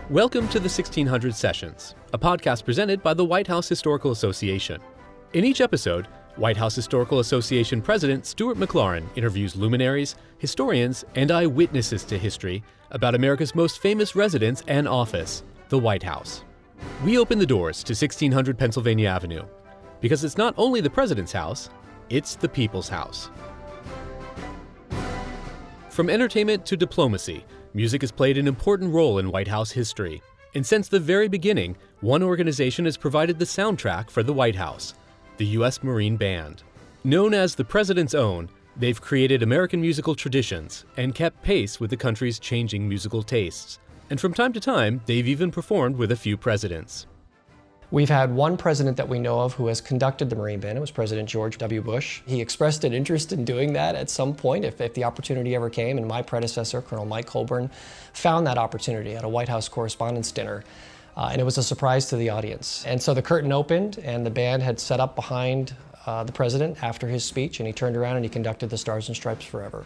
Welcome to the 1600 Sessions, a podcast presented by the White House Historical Association. In each episode, White House Historical Association President Stuart McLaurin interviews luminaries, historians, and eyewitnesses to history about America's most famous residence and office, the White House. We open the doors to 1600 Pennsylvania Avenue, because it's not only the President's house, it's the people's house. From entertainment to diplomacy, music has played an important role in White House history. And since the very beginning, one organization has provided the soundtrack for the White House, the U.S. Marine Band. Known as the President's Own, they've created American musical traditions and kept pace with the country's changing musical tastes. And from time to time, they've even performed with a few presidents. We've had one president that we know of who has conducted the Marine Band. It was President George W. Bush. He expressed an interest in doing that at some point if the opportunity ever came, and my predecessor, Colonel Mike Colburn, found that opportunity at a White House Correspondents' Dinner, and it was a surprise to the audience. And so the curtain opened, and the band had set up behind the president after his speech, and he turned around and he conducted the Stars and Stripes Forever.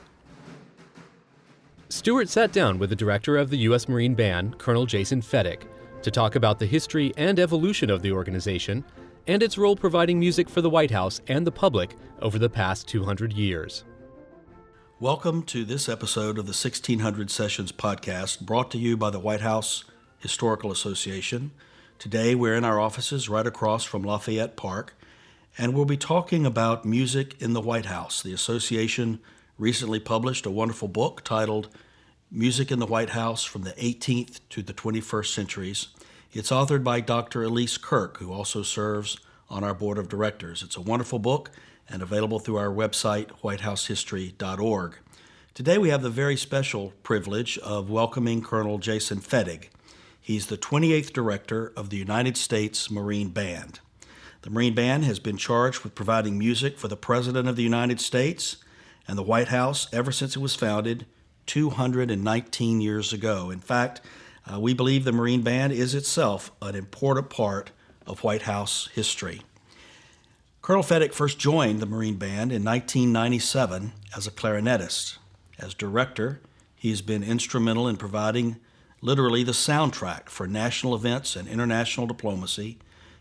Stuart sat down with the director of the U.S. Marine Band, Colonel Jason Fettig, to talk about the history and evolution of the organization and its role providing music for the White House and the public over the past 200 years. Welcome to this episode of the 1600 Sessions podcast, brought to you by the White House Historical Association. Today we're in our offices right across from Lafayette Park, and we'll be talking about music in the White House. The association recently published a wonderful book titled Music in the White House from the 18th to the 21st Centuries. It's authored by Dr. Elise Kirk, who also serves on our board of directors. It's a wonderful book and available through our website, whitehousehistory.org. Today we have the very special privilege of welcoming Colonel Jason Fettig. He's the 28th director of the United States Marine Band. The Marine Band has been charged with providing music for the President of the United States and the White House ever since it was founded 219 years ago. In fact, we believe the Marine Band is itself an important part of White House history. Colonel Fettig first joined the Marine Band in 1997 as a clarinetist. As director, he's been instrumental in providing literally the soundtrack for national events and international diplomacy,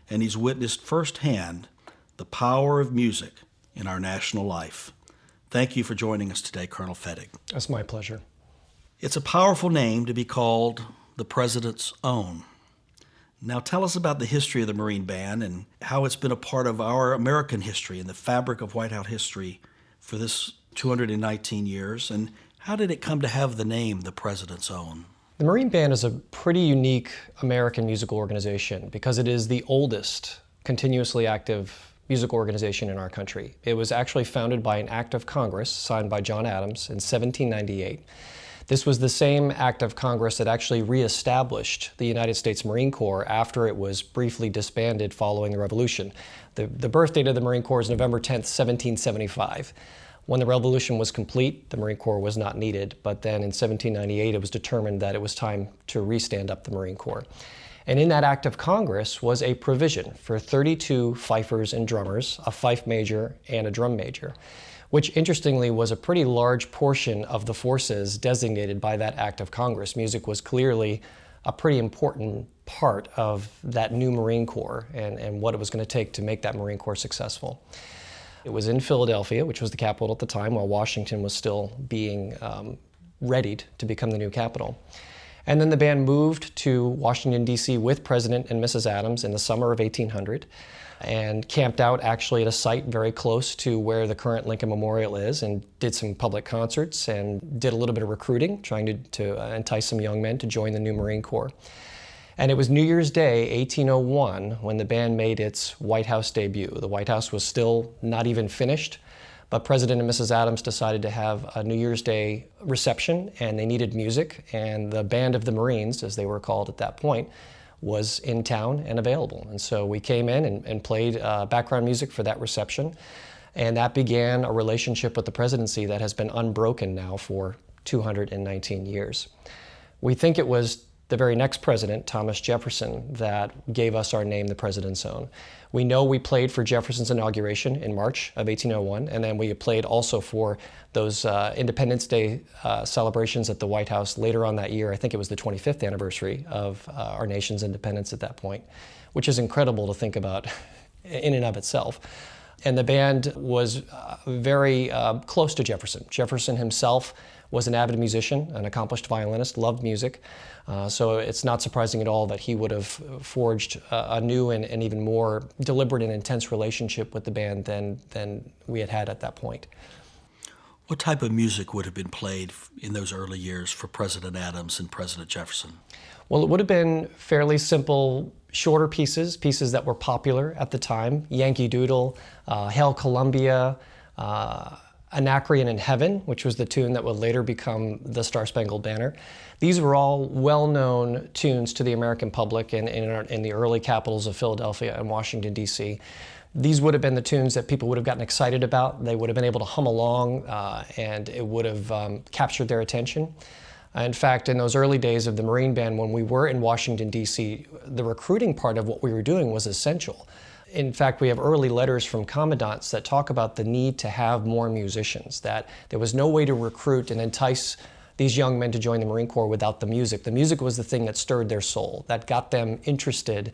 and he's witnessed firsthand the power of music in our national life. Thank you for joining us today, Colonel Fettig. That's my pleasure. It's a powerful name to be called the President's Own. Now tell us about the history of the Marine Band and how it's been a part of our American history and the fabric of White House history for this 219 years, and how did it come to have the name the President's Own? The Marine Band is a pretty unique American musical organization because it is the oldest continuously active musical organization in our country. It was actually founded by an act of Congress signed by John Adams in 1798. This was the same act of Congress that actually reestablished the United States Marine Corps after it was briefly disbanded following the Revolution. The birth date of the Marine Corps is November 10th, 1775. When the Revolution was complete, the Marine Corps was not needed, but then in 1798 it was determined that it was time to re-stand up the Marine Corps. And in that act of Congress was a provision for 32 fifers and drummers, a fife major and a drum major, which interestingly was a pretty large portion of the forces designated by that act of Congress. Music was clearly a pretty important part of that new Marine Corps and what it was going to take to make that Marine Corps successful. It was in Philadelphia, which was the capital at the time, while Washington was still being readied to become the new capital. And then the band moved to Washington, D.C. with President and Mrs. Adams in the summer of 1800 and camped out actually at a site very close to where the current Lincoln Memorial is and did some public concerts and did a little bit of recruiting, trying to entice some young men to join the new Marine Corps. And it was New Year's Day, 1801, when the band made its White House debut. The White House was still not even finished, but President and Mrs. Adams decided to have a New Year's Day reception, and they needed music, and the Band of the Marines, as they were called at that point, was in town and available. And so we came in and played background music for that reception, and that began a relationship with the presidency that has been unbroken now for 219 years. We think it was the very next president, Thomas Jefferson, that gave us our name, the President's Own. We know we played for Jefferson's inauguration in March of 1801, and then we played also for those Independence Day celebrations at the White House later on that year. I think it was the 25th anniversary of our nation's independence at that point, which is incredible to think about in and of itself. And the band was very close to Jefferson. Jefferson himself was an avid musician, an accomplished violinist, loved music. So it's not surprising at all that he would have forged a new and even more deliberate and intense relationship with the band than we had at that point. What type of music would have been played in those early years for President Adams and President Jefferson? Well, it would have been fairly simple, shorter pieces that were popular at the time. Yankee Doodle, Hail Columbia, Anacreon in Heaven, which was the tune that would later become the Star-Spangled Banner. These were all well-known tunes to the American public in the early capitals of Philadelphia and Washington, D.C. These would have been the tunes that people would have gotten excited about. They would have been able to hum along, and it would have captured their attention. In fact, in those early days of the Marine Band, when we were in Washington, D.C., the recruiting part of what we were doing was essential. In fact, we have early letters from commandants that talk about the need to have more musicians, that there was no way to recruit and entice these young men to join the Marine Corps without the music. The music was the thing that stirred their soul, that got them interested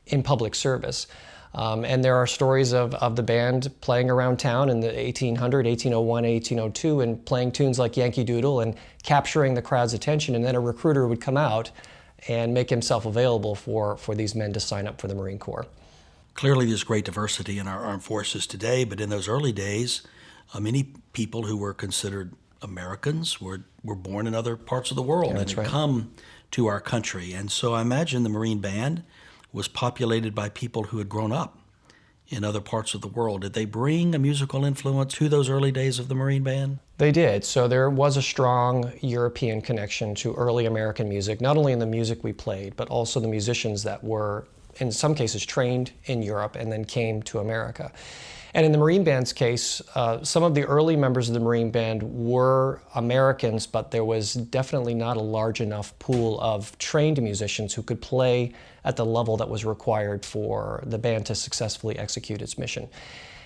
in public service. And there are stories of the band playing around town in the 1800, 1801, 1802, and playing tunes like Yankee Doodle and capturing the crowd's attention, and then a recruiter would come out and make himself available for these men to sign up for the Marine Corps. Clearly there's great diversity in our armed forces today, but in those early days, many people who were considered Americans were born in other parts of the world and had come to our country. And so I imagine the Marine Band was populated by people who had grown up in other parts of the world. Did they bring a musical influence to those early days of the Marine Band? They did. So there was a strong European connection to early American music, not only in the music we played, but also the musicians that were, in some cases, trained in Europe and then came to America. And in the Marine Band's case, some of the early members of the Marine Band were Americans, but there was definitely not a large enough pool of trained musicians who could play at the level that was required for the band to successfully execute its mission.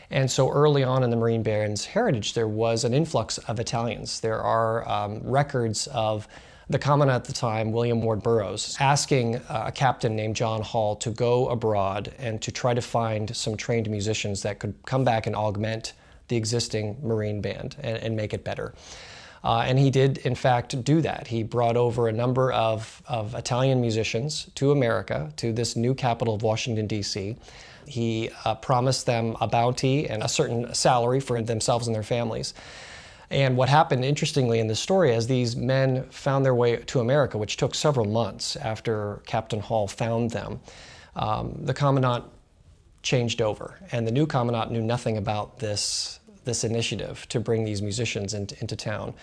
And so early on in the Marine Band's heritage, there was an influx of Italians. There are records of the commandant at the time, William Ward Burroughs, asking a captain named John Hall to go abroad and to try to find some trained musicians that could come back and augment the existing Marine Band and make it better. And he did, in fact, do that. He brought over a number of Italian musicians to America, to this new capital of Washington, D.C. He promised them a bounty and a certain salary for themselves and their families. And what happened, interestingly, in this story, as these men found their way to America, which took several months after Captain Hall found them, the commandant changed over. And the new commandant knew nothing about this initiative to bring these musicians into town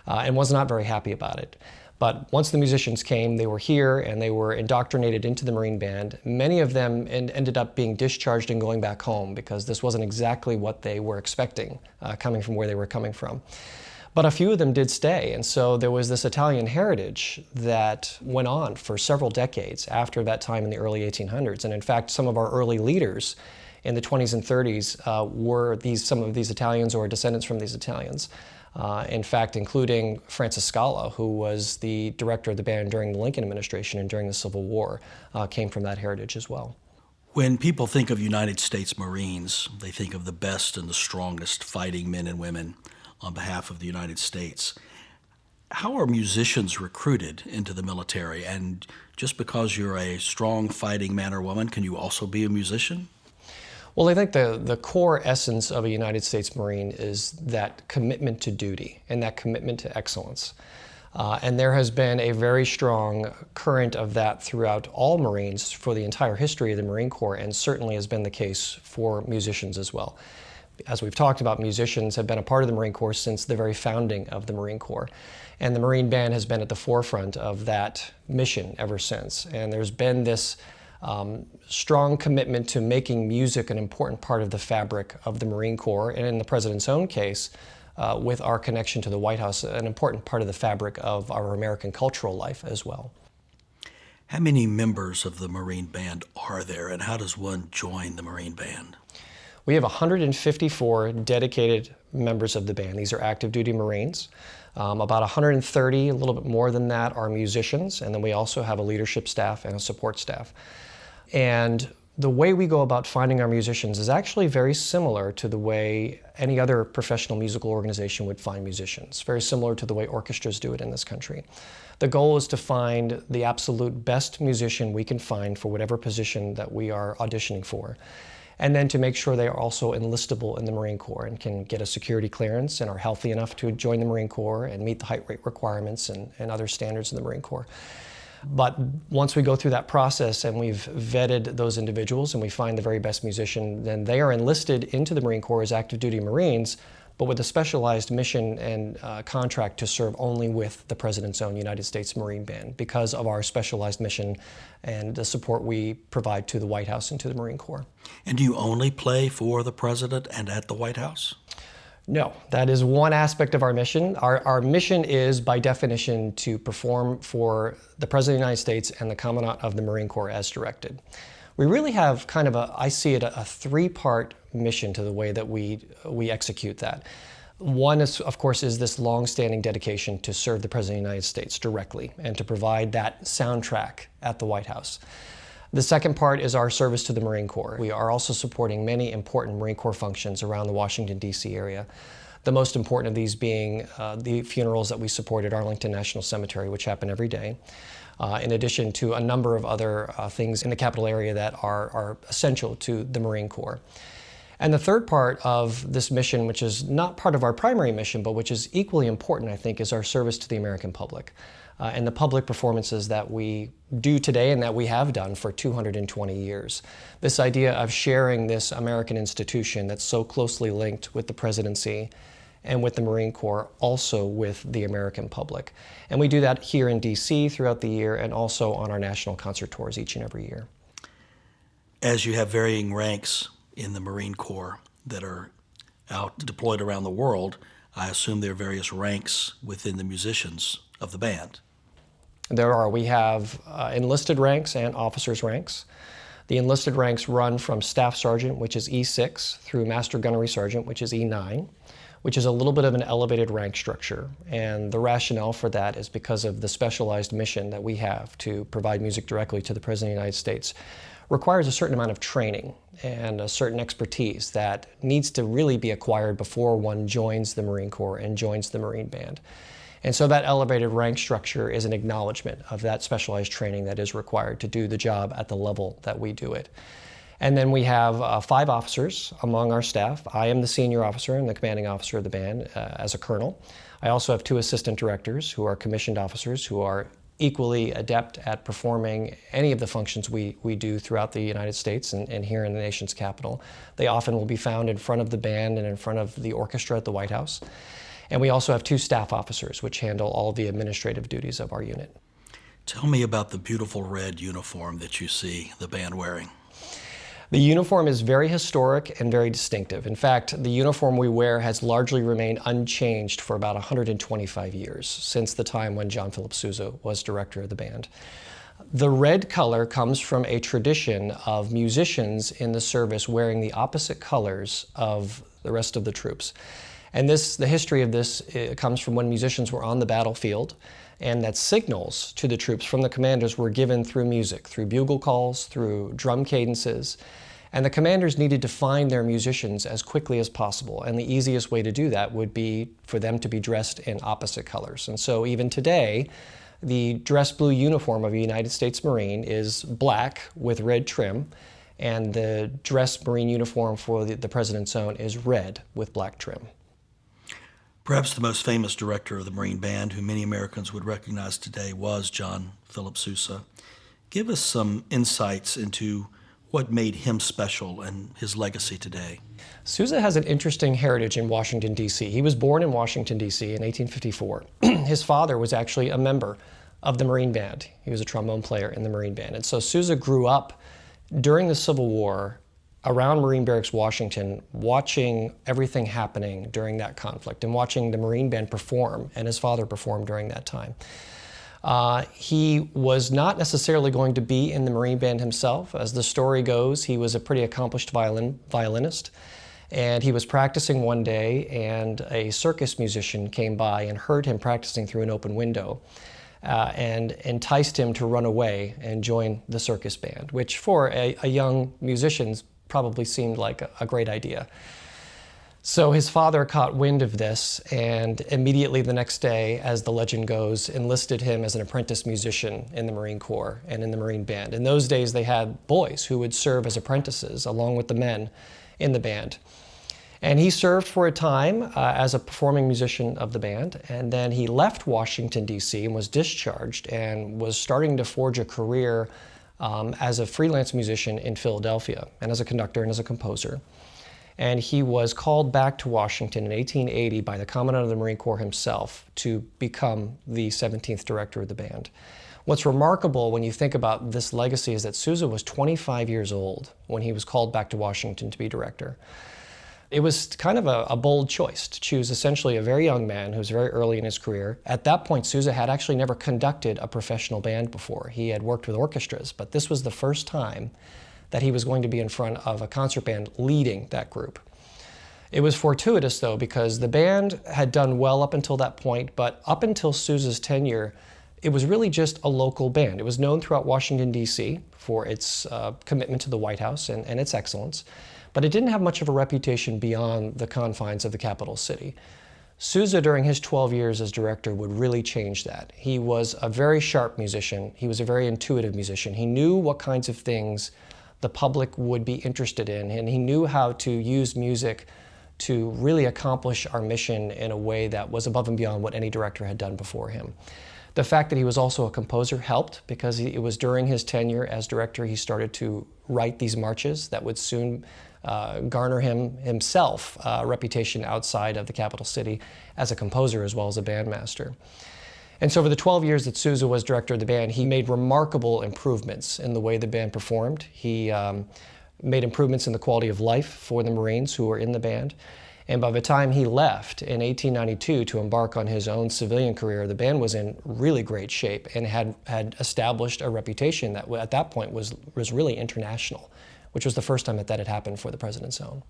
and was not very happy about it. But once the musicians came, they were here and they were indoctrinated into the Marine Band. Many of them ended up being discharged and going back home because this wasn't exactly what they were expecting coming from where they were coming from. But a few of them did stay, and so there was this Italian heritage that went on for several decades after that time in the early 1800s. And in fact, some of our early leaders in the 20s and 30s were some of these Italians or descendants from these Italians. In fact, including Francis Scala, who was the director of the band during the Lincoln administration and during the Civil War, came from that heritage as well. When people think of United States Marines, they think of the best and the strongest fighting men and women on behalf of the United States. How are musicians recruited into the military? And just because you're a strong fighting man or woman, can you also be a musician? Well, I think the core essence of a United States Marine is that commitment to duty and that commitment to excellence. And there has been a very strong current of that throughout all Marines for the entire history of the Marine Corps, and certainly has been the case for musicians as well. As we've talked about, musicians have been a part of the Marine Corps since the very founding of the Marine Corps. And the Marine Band has been at the forefront of that mission ever since. And there's been this strong commitment to making music an important part of the fabric of the Marine Corps, and in the President's own case, with our connection to the White House, an important part of the fabric of our American cultural life as well. How many members of the Marine Band are there, and how does one join the Marine Band? We have 154 dedicated members of the band. These are active duty Marines. About 130, a little bit more than that, are musicians, and then we also have a leadership staff and a support staff. And the way we go about finding our musicians is actually very similar to the way any other professional musical organization would find musicians, very similar to the way orchestras do it in this country. The goal is to find the absolute best musician we can find for whatever position that we are auditioning for, and then to make sure they are also enlistable in the Marine Corps and can get a security clearance and are healthy enough to join the Marine Corps and meet the height rate requirements and other standards in the Marine Corps. But once we go through that process and we've vetted those individuals and we find the very best musician, then they are enlisted into the Marine Corps as active duty Marines, but with a specialized mission and contract to serve only with the President's own United States Marine Band because of our specialized mission and the support we provide to the White House and to the Marine Corps. And do you only play for the President and at the White House? No, that is one aspect of our mission. Our mission is, by definition, to perform for the President of the United States and the Commandant of the Marine Corps as directed. We really have kind of I see it, a three-part mission to the way that we execute that. One is, of course, is this long-standing dedication to serve the President of the United States directly and to provide that soundtrack at the White House. The second part is our service to the Marine Corps. We are also supporting many important Marine Corps functions around the Washington, D.C. area. The most important of these being the funerals that we support at Arlington National Cemetery, which happen every day, in addition to a number of other things in the capital area that are essential to the Marine Corps. And the third part of this mission, which is not part of our primary mission, but which is equally important, I think, is our service to the American public. And the public performances that we do today and that we have done for 220 years. This idea of sharing this American institution that's so closely linked with the presidency and with the Marine Corps, also with the American public. And we do that here in DC throughout the year and also on our national concert tours each and every year. As you have varying ranks in the Marine Corps that are out deployed around the world, I assume there are various ranks within the musicians of the band. There are. We have enlisted ranks and officers' ranks. The enlisted ranks run from Staff Sergeant, which is E6, through Master Gunnery Sergeant, which is E9, which is a little bit of an elevated rank structure. And the rationale for that is because of the specialized mission that we have to provide music directly to the President of the United States. Requires a certain amount of training and a certain expertise that needs to really be acquired before one joins the Marine Corps and joins the Marine Band. And so that elevated rank structure is an acknowledgement of that specialized training that is required to do the job at the level that we do it. And then we have 5 officers among our staff. I am the senior officer and the commanding officer of the band as a colonel. I also have 2 assistant directors who are commissioned officers who are equally adept at performing any of the functions we do throughout the United States and here in the nation's capital. They often will be found in front of the band and in front of the orchestra at the White House. And we also have 2 staff officers which handle all the administrative duties of our unit. Tell me about the beautiful red uniform that you see the band wearing. The uniform is very historic and very distinctive. In fact, the uniform we wear has largely remained unchanged for about 125 years, since the time when John Philip Sousa was director of the band. The red color comes from a tradition of musicians in the service wearing the opposite colors of the rest of the troops. And the history of this comes from when musicians were on the battlefield, and that signals to the troops from the commanders were given through music, through bugle calls, through drum cadences. And the commanders needed to find their musicians as quickly as possible. And the easiest way to do that would be for them to be dressed in opposite colors. And so even today, the dress blue uniform of a United States Marine is black with red trim, and the dress Marine uniform for the President's own is red with black trim. Perhaps the most famous director of the Marine Band, who many Americans would recognize today, was John Philip Sousa. Give us some insights into what made him special and his legacy today. Sousa has an interesting heritage in Washington, D.C. He was born in Washington, D.C. in 1854. His father was actually a member of the Marine Band. He was a trombone player in the Marine Band. And so Sousa grew up during the Civil War around Marine Barracks, Washington, watching everything happening during that conflict and watching the Marine Band perform and his father perform during that time. He was not necessarily going to be in the Marine Band himself. As the story goes, he was a pretty accomplished violinist. And he was practicing one day, and a circus musician came by and heard him practicing through an open window and enticed him to run away and join the circus band, which for a young musician probably seemed like a great idea. So his father caught wind of this and immediately the next day, as the legend goes, enlisted him as an apprentice musician in the Marine Corps and in the Marine Band. In those days, they had boys who would serve as apprentices along with the men in the band. And he served for a time as a performing musician of the band, and then he left Washington, D.C. and was discharged and was starting to forge a career as a freelance musician in Philadelphia and as a conductor and as a composer. And he was called back to Washington in 1880 by the Commandant of the Marine Corps himself to become the 17th director of the band. What's remarkable when you think about this legacy is that Sousa was 25 years old when he was called back to Washington to be director. It was kind of a bold choice to choose essentially a very young man who was very early in his career. At that point, Sousa had actually never conducted a professional band before. He had worked with orchestras, but this was the first time that he was going to be in front of a concert band leading that group. It was fortuitous, though, because the band had done well up until that point, but up until Sousa's tenure, it was really just a local band. It was known throughout Washington, D.C. for its commitment to the White House and its excellence, but it didn't have much of a reputation beyond the confines of the capital city. Sousa, during his 12 years as director, would really change that. He was a very sharp musician. He was a very intuitive musician. He knew what kinds of things the public would be interested in, and he knew how to use music to really accomplish our mission in a way that was above and beyond what any director had done before him. The fact that he was also a composer helped, because it was during his tenure as director he started to write these marches that would soon garner himself a reputation outside of the capital city as a composer as well as a bandmaster. And so for the 12 years that Sousa was director of the band, he made remarkable improvements in the way the band performed. He made improvements in the quality of life for the Marines who were in the band. And by the time he left in 1892 to embark on his own civilian career, the band was in really great shape and had established a reputation that at that point was really international, which was the first time that had happened for the President's Own.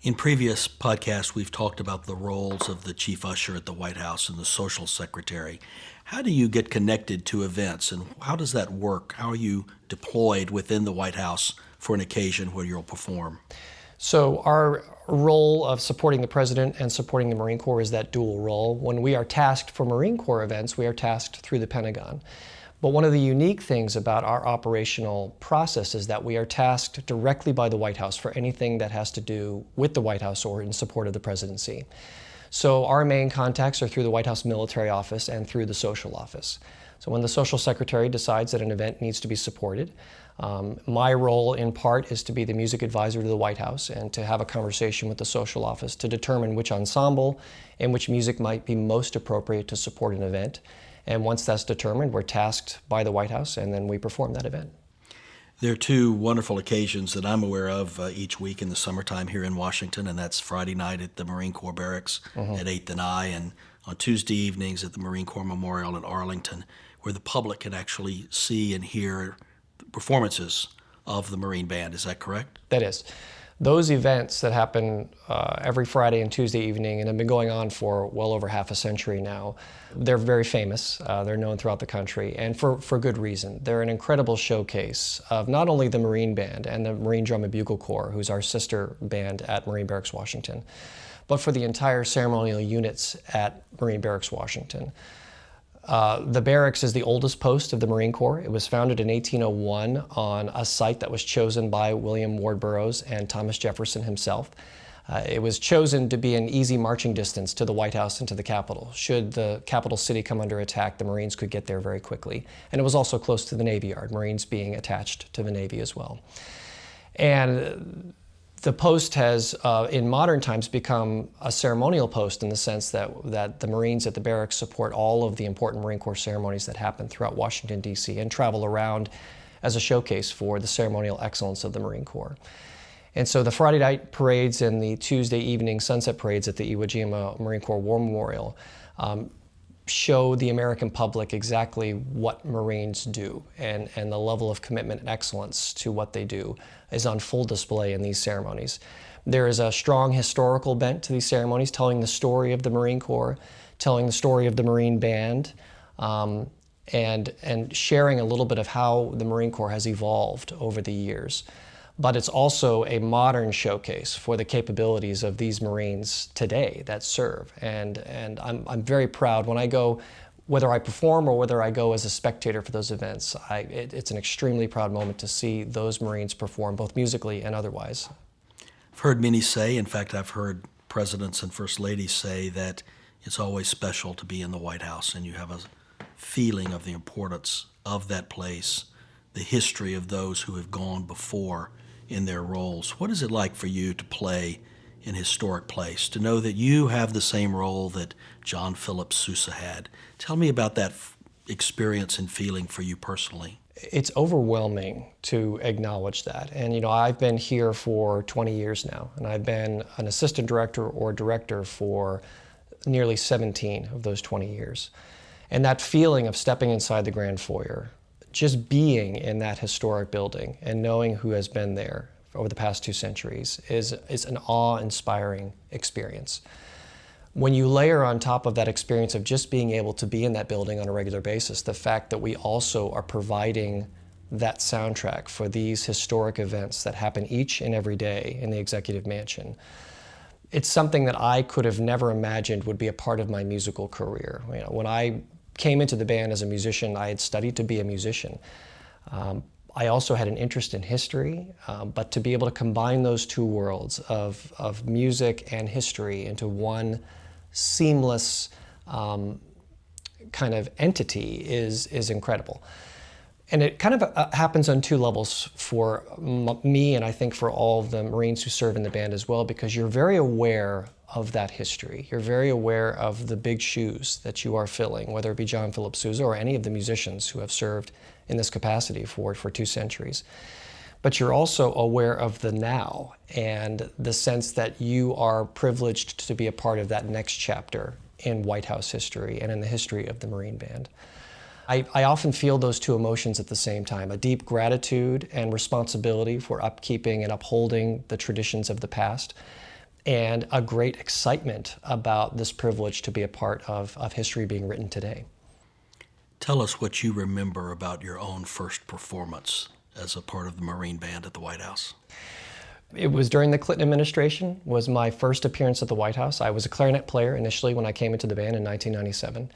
In previous podcasts, we've talked about the roles of the chief usher at the White House and the social secretary. How do you get connected to events, and how does that work? How are you deployed within the White House for an occasion where you'll perform? So our role of supporting the President and supporting the Marine Corps is that dual role. When we are tasked for Marine Corps events, we are tasked through the Pentagon. But one of the unique things about our operational process is that we are tasked directly by the White House for anything that has to do with the White House or in support of the presidency. So our main contacts are through the White House Military Office and through the Social Office. So when the Social Secretary decides that an event needs to be supported, my role in part is to be the music advisor to the White House and to have a conversation with the Social Office to determine which ensemble and which music might be most appropriate to support an event. And once that's determined, we're tasked by the White House, and then we perform that event. There are two wonderful occasions that I'm aware of each week in the summertime here in Washington, and that's Friday night at the Marine Corps Barracks at 8th and I, and on Tuesday evenings at the Marine Corps Memorial in Arlington, where the public can actually see and hear performances of the Marine Band. Is that correct? That is. Those events that happen every Friday and Tuesday evening and have been going on for well over half a century now, they're very famous. They're known throughout the country, and for good reason. They're an incredible showcase of not only the Marine Band and the Marine Drum and Bugle Corps, who's our sister band at Marine Barracks, Washington, but for the entire ceremonial units at Marine Barracks, Washington. The barracks is the oldest post of the Marine Corps. It was founded in 1801 on a site that was chosen by William Ward Burroughs and Thomas Jefferson himself. It was chosen to be an easy marching distance to the White House and to the Capitol. Should the capital city come under attack, the Marines could get there very quickly. And it was also close to the Navy Yard, Marines being attached to the Navy as well. And the post has, in modern times, become a ceremonial post in the sense that the Marines at the barracks support all of the important Marine Corps ceremonies that happen throughout Washington, D.C. and travel around as a showcase for the ceremonial excellence of the Marine Corps. And so the Friday night parades and the Tuesday evening sunset parades at the Iwo Jima Marine Corps War Memorial show the American public exactly what Marines do, and the level of commitment and excellence to what they do is on full display in these ceremonies. There is a strong historical bent to these ceremonies, telling the story of the Marine Corps, telling the story of the Marine Band, and sharing a little bit of how the Marine Corps has evolved over the years. But it's also a modern showcase for the capabilities of these Marines today that serve. And I'm very proud when I go, whether I perform or whether I go as a spectator for those events. It's an extremely proud moment to see those Marines perform, both musically and otherwise. I've heard many say, in fact, I've heard presidents and first ladies say that it's always special to be in the White House, and you have a feeling of the importance of that place, the history of those who have gone before in their roles. What is it like for you to play in a historic place, to know that you have the same role that John Philip Sousa had? Tell me about that experience and feeling for you personally. It's overwhelming to acknowledge that. And I've been here for 20 years now, and I've been an assistant director or director for nearly 17 of those 20 years. And that feeling of stepping inside the Grand Foyer, just being in that historic building and knowing who has been there over the past 2 centuries is an awe-inspiring experience. When you layer on top of that experience of just being able to be in that building on a regular basis, the fact that we also are providing that soundtrack for these historic events that happen each and every day in the Executive Mansion, it's something that I could have never imagined would be a part of my musical career. When I came into the band as a musician, I had studied to be a musician. I also had an interest in history, but to be able to combine those two worlds of music and history into one seamless kind of entity is incredible. And it kind of happens on 2 levels for me, and I think for all of the Marines who serve in the band as well, because you're very aware of that history. You're very aware of the big shoes that you are filling, whether it be John Philip Sousa or any of the musicians who have served in this capacity for 2 centuries. But you're also aware of the now and the sense that you are privileged to be a part of that next chapter in White House history and in the history of the Marine Band. I often feel those 2 emotions at the same time, a deep gratitude and responsibility for upkeeping and upholding the traditions of the past, and a great excitement about this privilege to be a part of history being written today. Tell us what you remember about your own first performance as a part of the Marine Band at the White House. It was during the Clinton administration, was my first appearance at the White House. I was a clarinet player initially when I came into the band in 1997.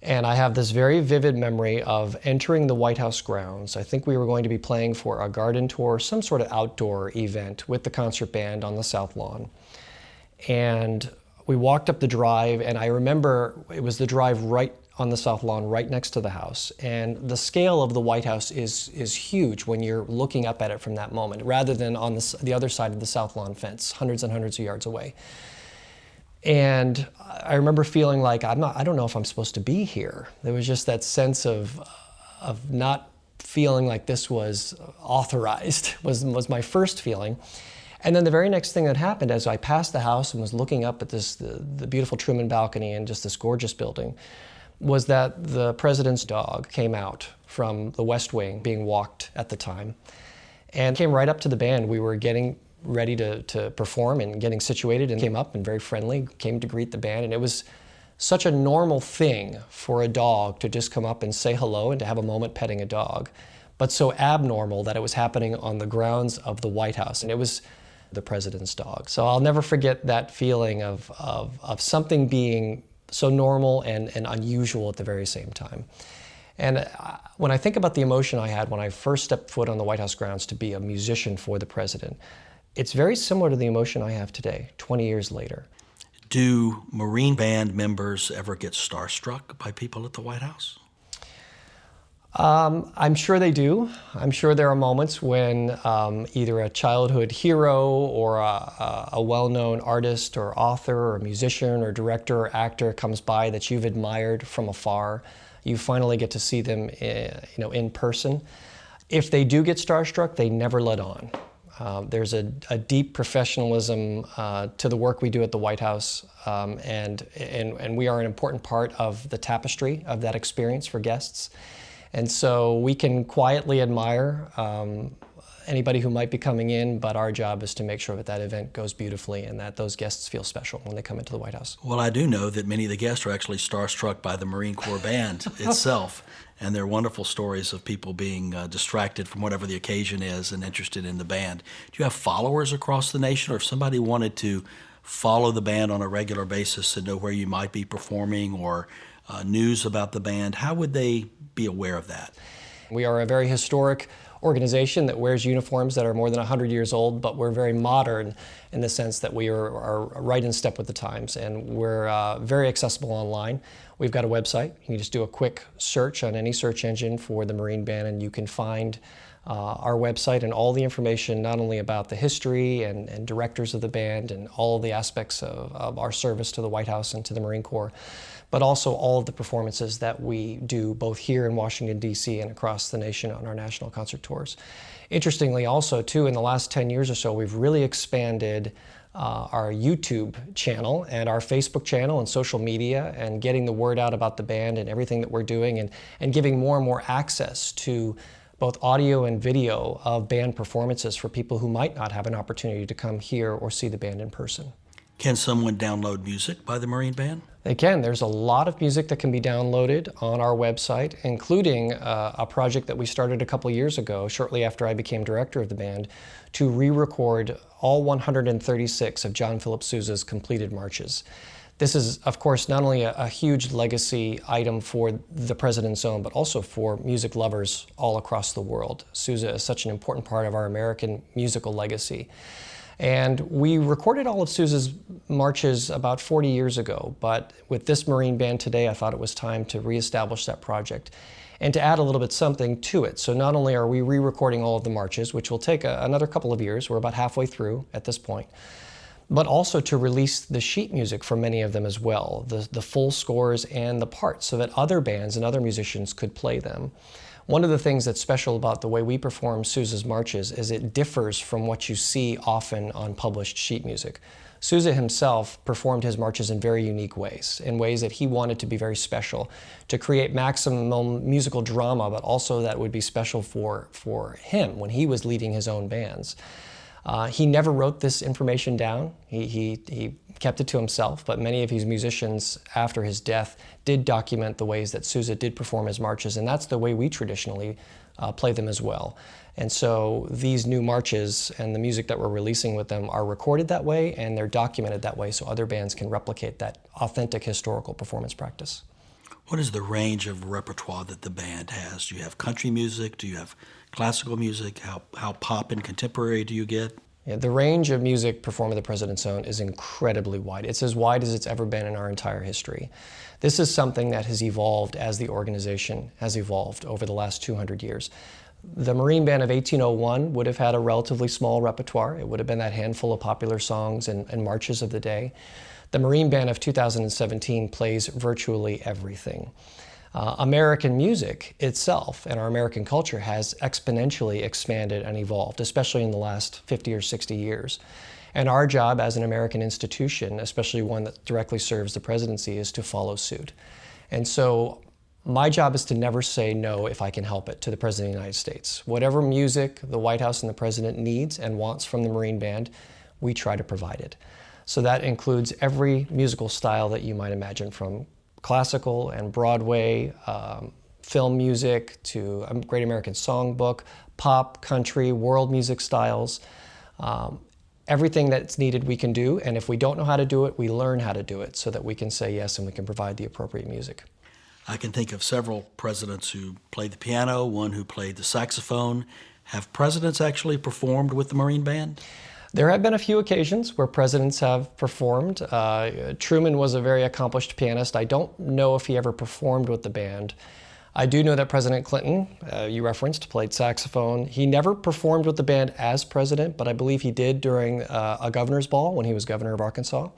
And I have this very vivid memory of entering the White House grounds. I think we were going to be playing for a garden tour, some sort of outdoor event with the concert band on the South Lawn. And we walked up the drive, and I remember it was the drive right on the South Lawn, right next to the house. And the scale of the White House is huge when you're looking up at it from that moment, rather than on the other side of the South Lawn fence, hundreds and hundreds of yards away. And I remember feeling like, I don't know if I'm supposed to be here. There was just that sense of not feeling like this was authorized, was my first feeling. And then the very next thing that happened as I passed the house and was looking up at the beautiful Truman balcony and just this gorgeous building, was that the president's dog came out from the West Wing, being walked at the time, and came right up to the band. We were getting ready to perform and getting situated, and came up and very friendly, came to greet the band. And it was such a normal thing for a dog to just come up and say hello and to have a moment petting a dog, but so abnormal that it was happening on the grounds of the White House. And it was the president's dog. So I'll never forget that feeling of something being so normal and unusual at the very same time. And when I think about the emotion I had when I first stepped foot on the White House grounds to be a musician for the president, it's very similar to the emotion I have today, 20 years later. Do Marine Band members ever get starstruck by people at the White House? I'm sure they do. I'm sure there are moments when either a childhood hero or a well-known artist or author or musician or director or actor comes by that you've admired from afar. You finally get to see them in person. If they do get starstruck, they never let on. There's a deep professionalism to the work we do at the White House, and we are an important part of the tapestry of that experience for guests. And so we can quietly admire anybody who might be coming in, but our job is to make sure that that event goes beautifully and that those guests feel special when they come into the White House. Well, I do know that many of the guests are actually starstruck by the Marine Corps Band itself, and there are wonderful stories of people being distracted from whatever the occasion is and interested in the band. Do you have followers across the nation, or if somebody wanted to follow the band on a regular basis and know where you might be performing or news about the band, how would they be aware of that? We are a very historic organization that wears uniforms that are more than 100 years old, but we're very modern in the sense that we are right in step with the times, and we're very accessible online. We've got a website. You can just do a quick search on any search engine for the Marine Band, and you can find our website and all the information, not only about the history and directors of the band and all of the aspects of our service to the White House and to the Marine Corps, but also all of the performances that we do both here in Washington, D.C. and across the nation on our national concert tours. Interestingly also, too, in the last 10 years or so, we've really expanded our YouTube channel and our Facebook channel and social media, and getting the word out about the band and everything that we're doing, and giving more and more access to both audio and video of band performances for people who might not have an opportunity to come here or see the band in person. Can someone download music by the Marine Band? They can. There's a lot of music that can be downloaded on our website, including a project that we started a couple years ago, shortly after I became director of the band, to re-record all 136 of John Philip Sousa's completed marches. This is, of course, not only a huge legacy item for the President's Own, but also for music lovers all across the world. Sousa is such an important part of our American musical legacy. And we recorded all of Sousa's marches about 40 years ago, but with this Marine Band today, I thought it was time to reestablish that project and to add a little bit something to it. So not only are we re-recording all of the marches, which will take another couple of years, we're about halfway through at this point, but also to release the sheet music for many of them as well, the full scores and the parts, so that other bands and other musicians could play them. One of the things that's special about the way we perform Sousa's marches is it differs from what you see often on published sheet music. Sousa himself performed his marches in very unique ways, in ways that he wanted to be very special, to create maximum musical drama, but also that would be special for him when he was leading his own bands. He never wrote this information down. He kept it to himself, but many of his musicians after his death did document the ways that Sousa did perform his marches, and that's the way we traditionally play them as well. And so these new marches and the music that we're releasing with them are recorded that way, and they're documented that way so other bands can replicate that authentic historical performance practice. What is the range of repertoire that the band has? Do you have country music? Do you have classical music? How pop and contemporary do you get? Yeah, the range of music performed at the President's Own is incredibly wide. It's as wide as it's ever been in our entire history. This is something that has evolved as the organization has evolved over the last 200 years. The Marine Band of 1801 would have had a relatively small repertoire. It would have been that handful of popular songs and marches of the day. The Marine Band of 2017 plays virtually everything. American music itself and our American culture has exponentially expanded and evolved, especially in the last 50 or 60 years. And our job as an American institution, especially one that directly serves the presidency, is to follow suit. And so my job is to never say no if I can help it to the President of the United States. Whatever music the White House and the President needs and wants from the Marine Band, we try to provide it. So that includes every musical style that you might imagine, from classical and Broadway, film music, to a Great American Songbook, pop, country, world music styles. Everything that's needed we can do, and if we don't know how to do it, we learn how to do it so that we can say yes and we can provide the appropriate music. I can think of several presidents who played the piano, one who played the saxophone. Have presidents actually performed with the Marine Band? There have been a few occasions where presidents have performed. Truman was a very accomplished pianist. I don't know if he ever performed with the band. I do know that President Clinton, you referenced, played saxophone. He never performed with the band as president, but I believe he did during a governor's ball when he was governor of Arkansas.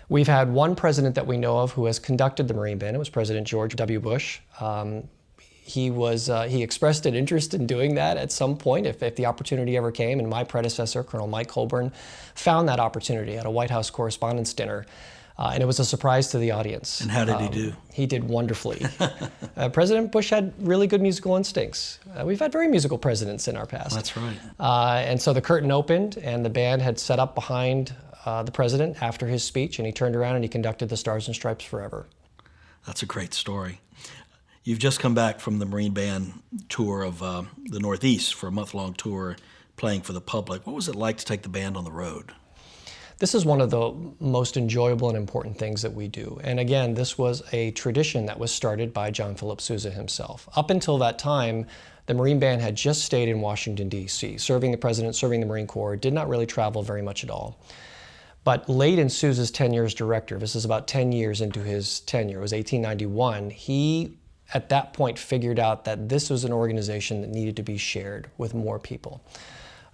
We've had one president that we know of who has conducted the Marine Band. It was President George W. Bush. he expressed an interest in doing that at some point if the opportunity ever came, and my predecessor, Colonel Mike Colburn, found that opportunity at a White House Correspondents' Dinner. And it was a surprise to the audience. And how did he do? He did wonderfully. President Bush had really good musical instincts. We've had very musical presidents in our past. That's right. And so the curtain opened, and the band had set up behind the president after his speech, and he turned around and he conducted the Stars and Stripes Forever. That's a great story. You've just come back from the Marine Band tour of the Northeast for a month-long tour playing for the public. What was it like to take the band on the road? This is one of the most enjoyable and important things that we do. And again, this was a tradition that was started by John Philip Sousa himself. Up until that time, the Marine Band had just stayed in Washington, D.C., serving the President, serving the Marine Corps, did not really travel very much at all. But late in Sousa's tenure as director, this is about 10 years into his tenure, it was 1891, he at that point figured out that this was an organization that needed to be shared with more people.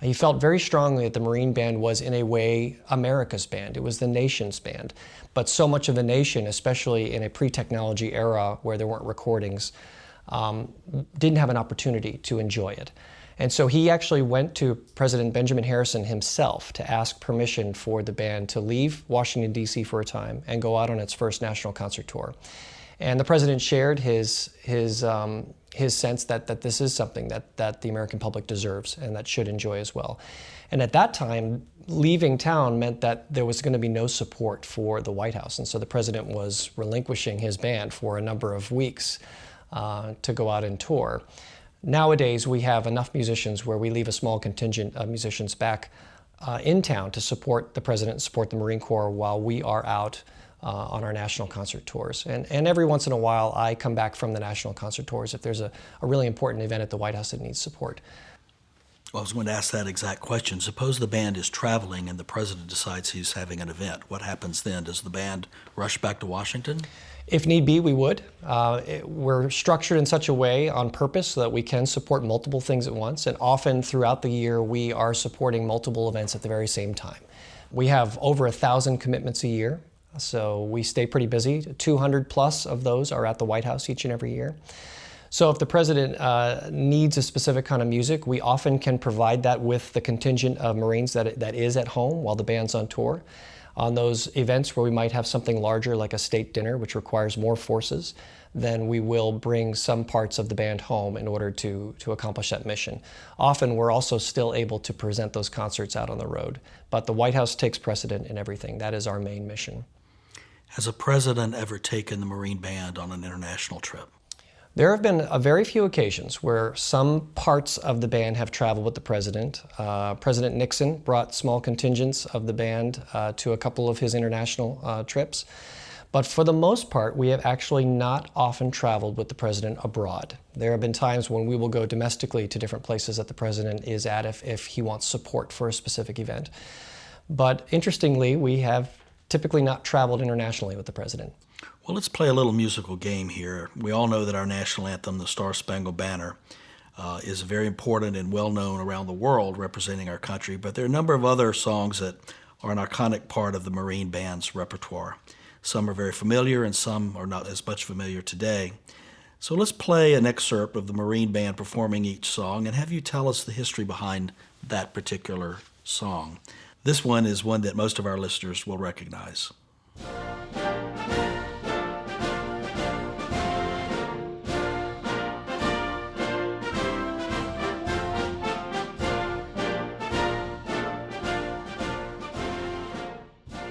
He felt very strongly that the Marine Band was, in a way, America's band. It was the nation's band. But so much of the nation, especially in a pre-technology era where there weren't recordings, didn't have an opportunity to enjoy it. And so he actually went to President Benjamin Harrison himself to ask permission for the band to leave Washington, D.C. for a time and go out on its first national concert tour. And the president shared his sense that this is something that the American public deserves and that should enjoy as well. And at that time, leaving town meant that there was going to be no support for the White House. And so the president was relinquishing his band for a number of weeks to go out and tour. Nowadays, we have enough musicians where we leave a small contingent of musicians back in town to support the president and support the Marine Corps while we are out on our national concert tours. And every once in a while, I come back from the national concert tours if there's a really important event at the White House that needs support. Well, I was going to ask that exact question. Suppose the band is traveling and the president decides he's having an event. What happens then? Does the band rush back to Washington? If need be, we would. We're structured in such a way on purpose so that we can support multiple things at once, and often throughout the year we are supporting multiple events at the very same time. We have over 1,000 commitments a year, so we stay pretty busy. 200 plus of those are at the White House each and every year. So if the president needs a specific kind of music, we often can provide that with the contingent of Marines that is at home while the band's on tour. On those events where we might have something larger like a state dinner, which requires more forces, then we will bring some parts of the band home in order to accomplish that mission. Often we're also still able to present those concerts out on the road, but the White House takes precedent in everything. That is our main mission. Has a president ever taken the Marine Band on an international trip? There have been a very few occasions where some parts of the band have traveled with the president. President Nixon brought small contingents of the band to a couple of his international trips. But for the most part, we have actually not often traveled with the president abroad. There have been times when we will go domestically to different places that the president is at if he wants support for a specific event. But interestingly, we have typically not traveled internationally with the president. Well, let's play a little musical game here. We all know that our national anthem, the Star-Spangled Banner, is very important and well-known around the world representing our country, but there are a number of other songs that are an iconic part of the Marine Band's repertoire. Some are very familiar and some are not as much familiar today. So let's play an excerpt of the Marine Band performing each song and have you tell us the history behind that particular song. This one is one that most of our listeners will recognize.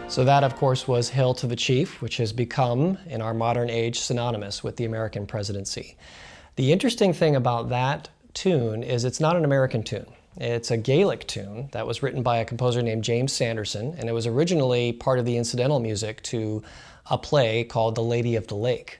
So that, of course, was Hail to the Chief, which has become, in our modern age, synonymous with the American presidency. The interesting thing about that tune is it's not an American tune. It's a Gaelic tune that was written by a composer named James Sanderson, and it was originally part of the incidental music to a play called The Lady of the Lake.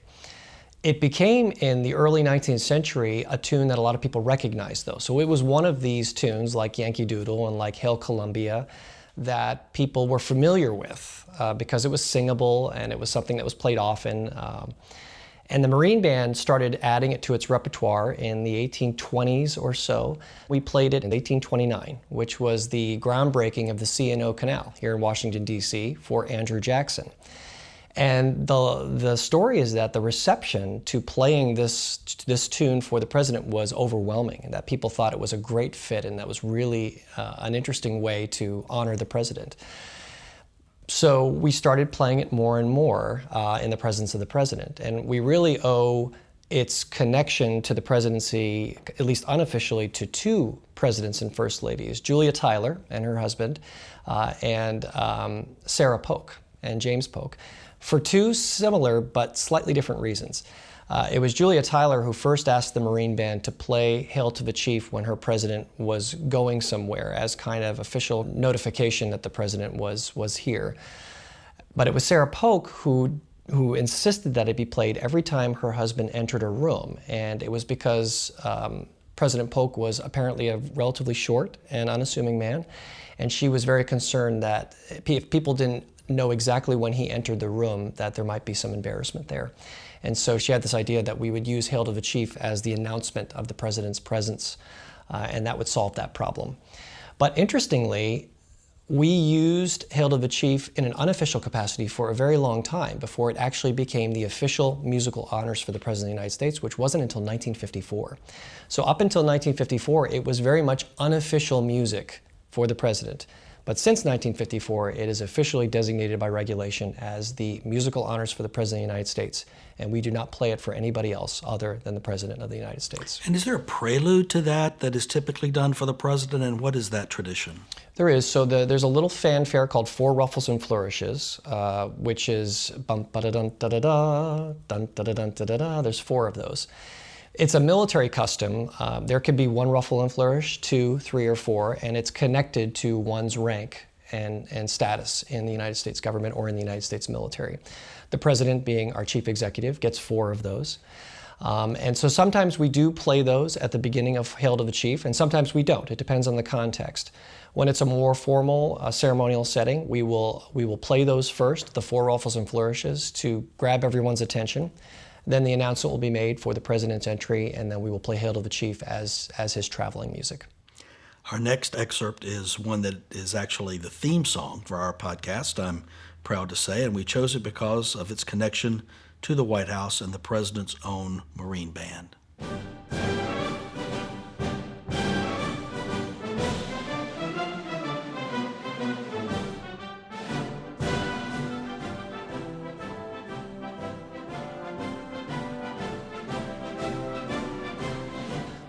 It became, in the early 19th century, a tune that a lot of people recognized, though. So it was one of these tunes, like Yankee Doodle and like Hail Columbia, that people were familiar with because it was singable and it was something that was played often. And the Marine Band started adding it to its repertoire in the 1820s or so. We played it in 1829, which was the groundbreaking of the C&O Canal here in Washington, D.C. for Andrew Jackson. And the story is that the reception to playing this tune for the president was overwhelming, and that people thought it was a great fit, and that was really an interesting way to honor the president. So we started playing it more and more in the presence of the president, and we really owe its connection to the presidency, at least unofficially, to two presidents and first ladies, Julia Tyler and her husband, and Sarah Polk and James Polk, for two similar but slightly different reasons. It was Julia Tyler who first asked the Marine Band to play Hail to the Chief when her president was going somewhere as kind of official notification that the president was here. But it was Sarah Polk who insisted that it be played every time her husband entered a room. And it was because President Polk was apparently a relatively short and unassuming man, and she was very concerned that if people didn't know exactly when he entered the room, that there might be some embarrassment there. And so she had this idea that we would use Hail to the Chief as the announcement of the president's presence, and that would solve that problem. But interestingly, we used Hail to the Chief in an unofficial capacity for a very long time before it actually became the official musical honors for the President of the United States, which wasn't until 1954. So up until 1954, it was very much unofficial music for the president. But since 1954, it is officially designated by regulation as the musical honors for the President of the United States, and we do not play it for anybody else other than the President of the United States. And is there a prelude to that is typically done for the president, and what is that tradition? There is. So there's a little fanfare called Four Ruffles and Flourishes, which is bum-ba-da-dun-da-da-da, dun-da-da-dun-da-da-da. There's four of those. It's a military custom. There could be one ruffle and flourish, 2, 3, or 4, and it's connected to one's rank and status in the United States government or in the United States military. The president, being our chief executive, gets 4 of those. And so sometimes we do play those at the beginning of Hail to the Chief, and sometimes we don't. It depends on the context. When it's a more formal ceremonial setting, we will play those first, the 4 ruffles and flourishes, to grab everyone's attention. Then the announcement will be made for the president's entry, and then we will play Hail to the Chief as his traveling music. Our next excerpt is one that is actually the theme song for our podcast, I'm proud to say, and we chose it because of its connection to the White House and the president's own Marine Band.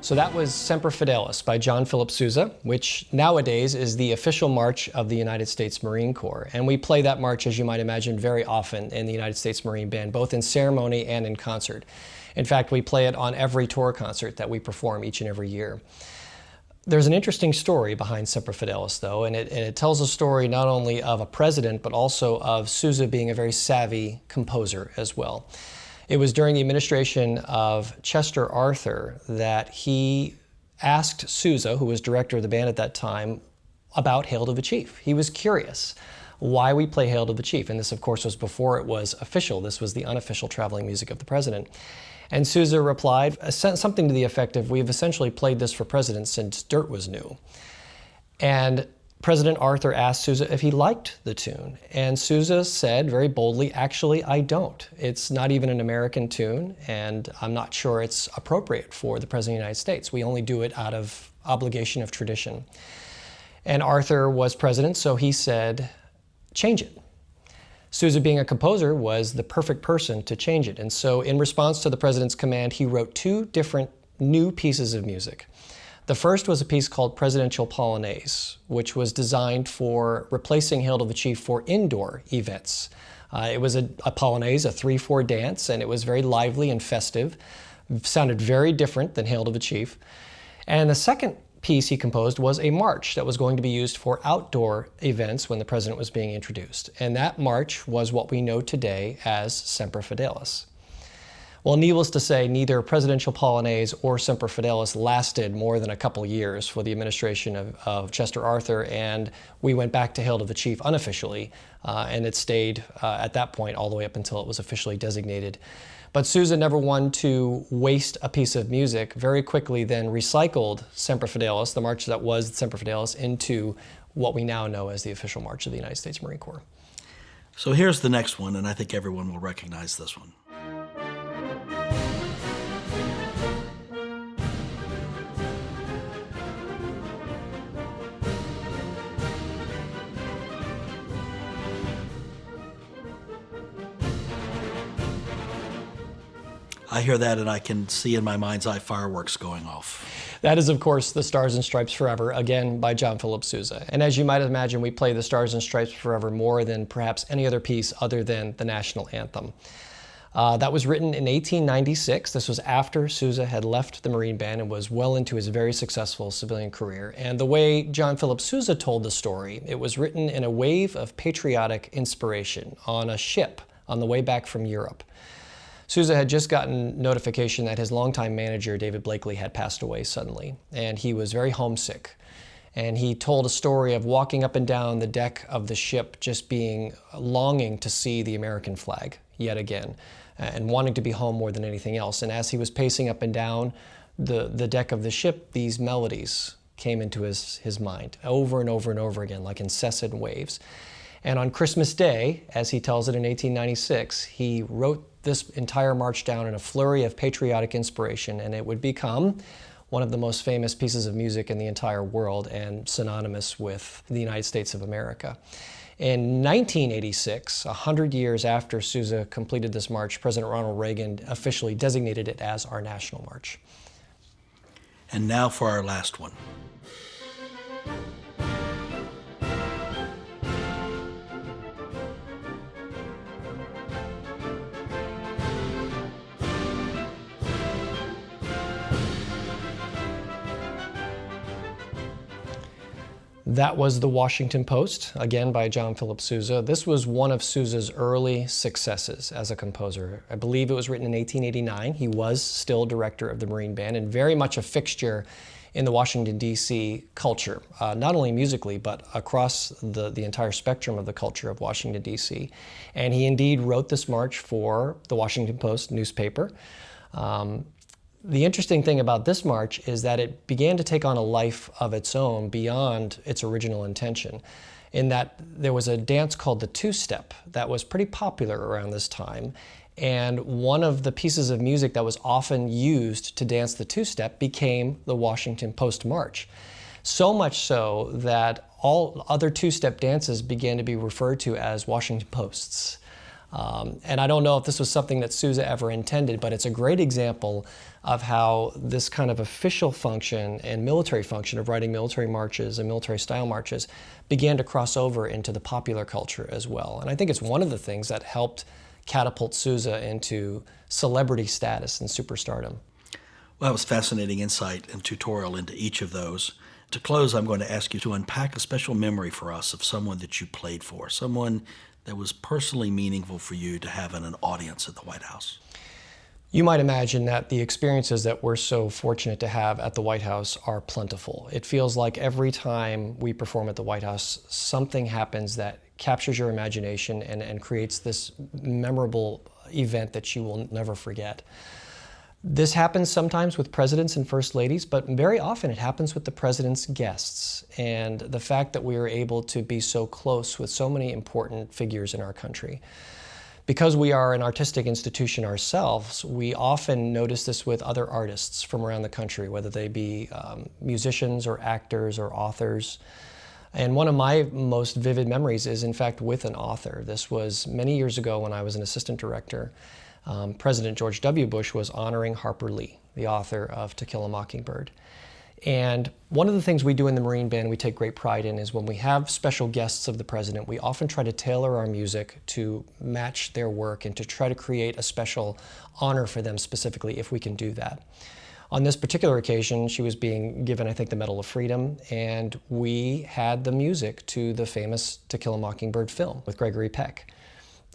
So that was Semper Fidelis by John Philip Sousa, which nowadays is the official march of the United States Marine Corps. And we play that march, as you might imagine, very often in the United States Marine Band, both in ceremony and in concert. In fact, we play it on every tour concert that we perform each and every year. There's an interesting story behind Semper Fidelis, though, and it tells a story not only of a president, but also of Sousa being a very savvy composer as well. It was during the administration of Chester Arthur that he asked Sousa, who was director of the band at that time, about Hail to the Chief. He was curious why we play Hail to the Chief. And this, of course, was before it was official. This was the unofficial traveling music of the president. And Sousa replied something to the effect of, "We've essentially played this for presidents since dirt was new." And President Arthur asked Sousa if he liked the tune, and Sousa said very boldly, "Actually, I don't. It's not even an American tune, and I'm not sure it's appropriate for the President of the United States. We only do it out of obligation of tradition." And Arthur was president, so he said, "Change it." Sousa, being a composer, was the perfect person to change it, and so in response to the president's command, he wrote 2 different new pieces of music. The first was a piece called Presidential Polonaise, which was designed for replacing Hail to the Chief for indoor events. It was a polonaise, a 3/4 dance, and it was very lively and festive. It sounded very different than Hail to the Chief. And the second piece he composed was a march that was going to be used for outdoor events when the president was being introduced. And that march was what we know today as Semper Fidelis. Well, needless to say, neither Presidential Polonaise or Semper Fidelis lasted more than a couple years for the administration of Chester Arthur, and we went back to Hail to the Chief unofficially, and it stayed at that point all the way up until it was officially designated. But Sousa never wanted to waste a piece of music, very quickly then recycled Semper Fidelis, the march that was Semper Fidelis, into what we now know as the official march of the United States Marine Corps. So here's the next one, and I think everyone will recognize this one. I hear that and I can see in my mind's eye fireworks going off. That is, of course, The Stars and Stripes Forever, again by John Philip Sousa. And as you might imagine, we play The Stars and Stripes Forever more than perhaps any other piece other than the national anthem. That was written in 1896. This was after Sousa had left the Marine Band and was well into his very successful civilian career. And the way John Philip Sousa told the story, it was written in a wave of patriotic inspiration on a ship on the way back from Europe. Sousa had just gotten notification that his longtime manager, David Blakely, had passed away suddenly, and he was very homesick. And he told a story of walking up and down the deck of the ship, just longing to see the American flag yet again, and wanting to be home more than anything else. And as he was pacing up and down the deck of the ship, these melodies came into his mind over and over and over again, like incessant waves. And on Christmas Day, as he tells it in 1896, he wrote this entire march down in a flurry of patriotic inspiration, and it would become one of the most famous pieces of music in the entire world and synonymous with the United States of America. In 1986, 100 years after Sousa completed this march, President Ronald Reagan officially designated it as our national march. And now for our last one. That was The Washington Post, again by John Philip Sousa. This was one of Sousa's early successes as a composer. I believe it was written in 1889. He was still director of the Marine Band and very much a fixture in the Washington, D.C. culture, not only musically, but across the entire spectrum of the culture of Washington, D.C. And he indeed wrote this march for the Washington Post newspaper. The interesting thing about this march is that it began to take on a life of its own beyond its original intention, in that there was a dance called the two-step that was pretty popular around this time, and one of the pieces of music that was often used to dance the two-step became the Washington Post March. So much so that all other two-step dances began to be referred to as Washington Posts. And I don't know if this was something that Sousa ever intended, but it's a great example of how this kind of official function and military function of writing military marches and military style marches began to cross over into the popular culture as well. And I think it's one of the things that helped catapult Sousa into celebrity status and superstardom. Well, that was fascinating insight and tutorial into each of those. To close, I'm going to ask you to unpack a special memory for us of someone that you played for, someone that was personally meaningful for you to have in an audience at the White House. You might imagine that the experiences that we're so fortunate to have at the White House are plentiful. It feels like every time we perform at the White House, something happens that captures your imagination and creates this memorable event that you will never forget. This happens sometimes with presidents and first ladies, but very often it happens with the president's guests. And the fact that we are able to be so close with so many important figures in our country. Because we are an artistic institution ourselves, we often notice this with other artists from around the country, whether they be musicians or actors or authors. And one of my most vivid memories is, in fact, with an author. This was many years ago when I was an assistant director. President George W. Bush was honoring Harper Lee, the author of To Kill a Mockingbird. And one of the things we do in the Marine Band we take great pride in is when we have special guests of the president, we often try to tailor our music to match their work and to try to create a special honor for them specifically if we can do that. On this particular occasion, she was being given, I think, the Medal of Freedom, and we had the music to the famous To Kill a Mockingbird film with Gregory Peck.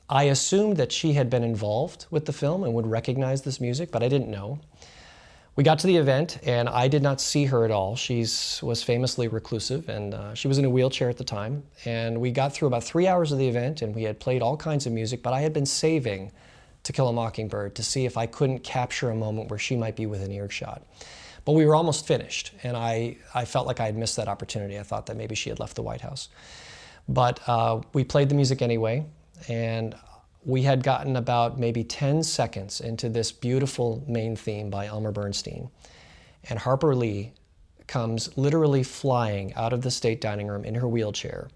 I assumed that she had been involved with the film and would recognize this music, but I didn't know. We got to the event, and I did not see her at all. She was famously reclusive, and she was in a wheelchair at the time. And we got through about 3 hours of the event, and we had played all kinds of music, but I had been saving To Kill a Mockingbird to see if I couldn't capture a moment where she might be within earshot. But we were almost finished, and I felt like I had missed that opportunity. I thought that maybe she had left the White House. But we played the music anyway. And we had gotten about maybe 10 seconds into this beautiful main theme by Elmer Bernstein. And Harper Lee comes literally flying out of the state dining room in her wheelchair,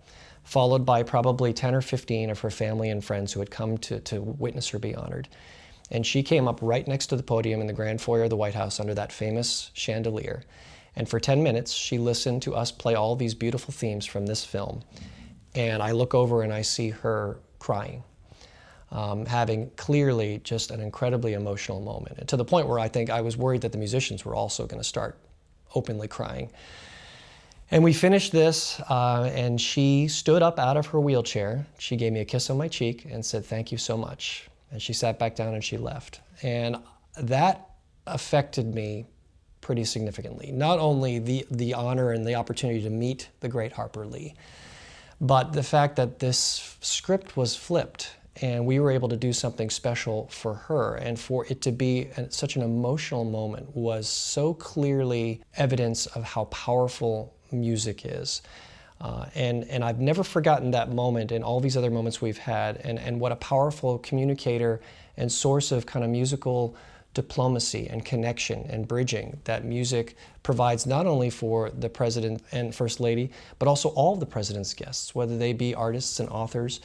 followed by probably 10 or 15 of her family and friends who had come to witness her be honored. And she came up right next to the podium in the grand foyer of the White House under that famous chandelier. And for 10 minutes, she listened to us play all these beautiful themes from this film. And I look over and I see her crying, having clearly just an incredibly emotional moment. And to the point where I think I was worried that the musicians were also going to start openly crying. And we finished this, and she stood up out of her wheelchair. She gave me a kiss on my cheek and said, "Thank you so much." And she sat back down and she left. And that affected me pretty significantly. Not only the honor and the opportunity to meet the great Harper Lee, but the fact that this script was flipped and we were able to do something special for her, and for it to be such an emotional moment was so clearly evidence of how powerful music is. And I've never forgotten that moment and all these other moments we've had, and what a powerful communicator and source of kind of musical diplomacy and connection and bridging that music provides, not only for the President and First Lady, but also all of the President's guests, whether they be artists and authors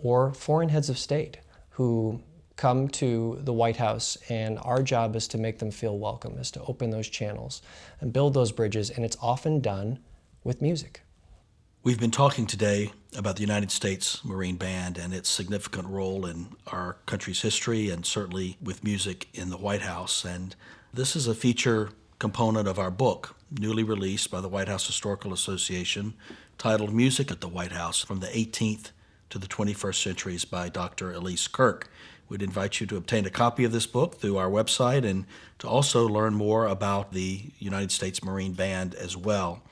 or foreign heads of state who come to the White House, and our job is to make them feel welcome, is to open those channels and build those bridges, and it's often done with music. We've been talking today about the United States Marine Band and its significant role in our country's history, and certainly with music in the White House. And this is a feature component of our book, newly released by the White House Historical Association, titled Music at the White House from the 18th to the 21st Centuries by Dr. Elise Kirk. We'd invite you to obtain a copy of this book through our website and to also learn more about the United States Marine Band as well.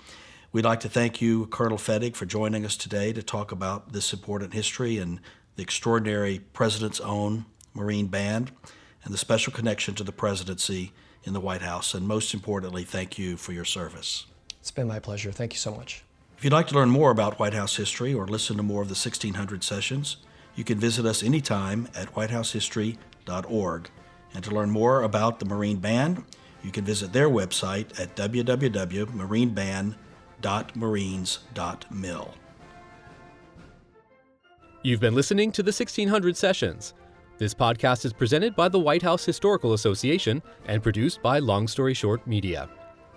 We'd like to thank you, Colonel Fettig, for joining us today to talk about this important history and the extraordinary President's own Marine Band and the special connection to the presidency in the White House. And most importantly, thank you for your service. It's been my pleasure. Thank you so much. If you'd like to learn more about White House history or listen to more of the 1600 sessions, you can visit us anytime at whitehousehistory.org. And to learn more about the Marine Band, you can visit their website at www.marineband.marines.mil. You've been listening to the 1600 Sessions. This podcast is presented by the White House Historical Association and produced by Long Story Short Media.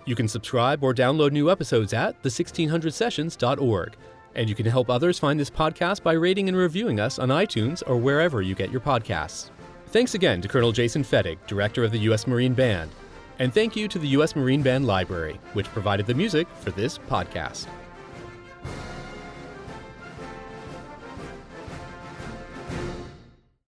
You can subscribe or download new episodes at the1600sessions.org. And you can help others find this podcast by rating and reviewing us on iTunes or wherever you get your podcasts. Thanks again to Colonel Jason Fettig, Director of the U.S. Marine Band. And thank you to the U.S. Marine Band Library, which provided the music for this podcast.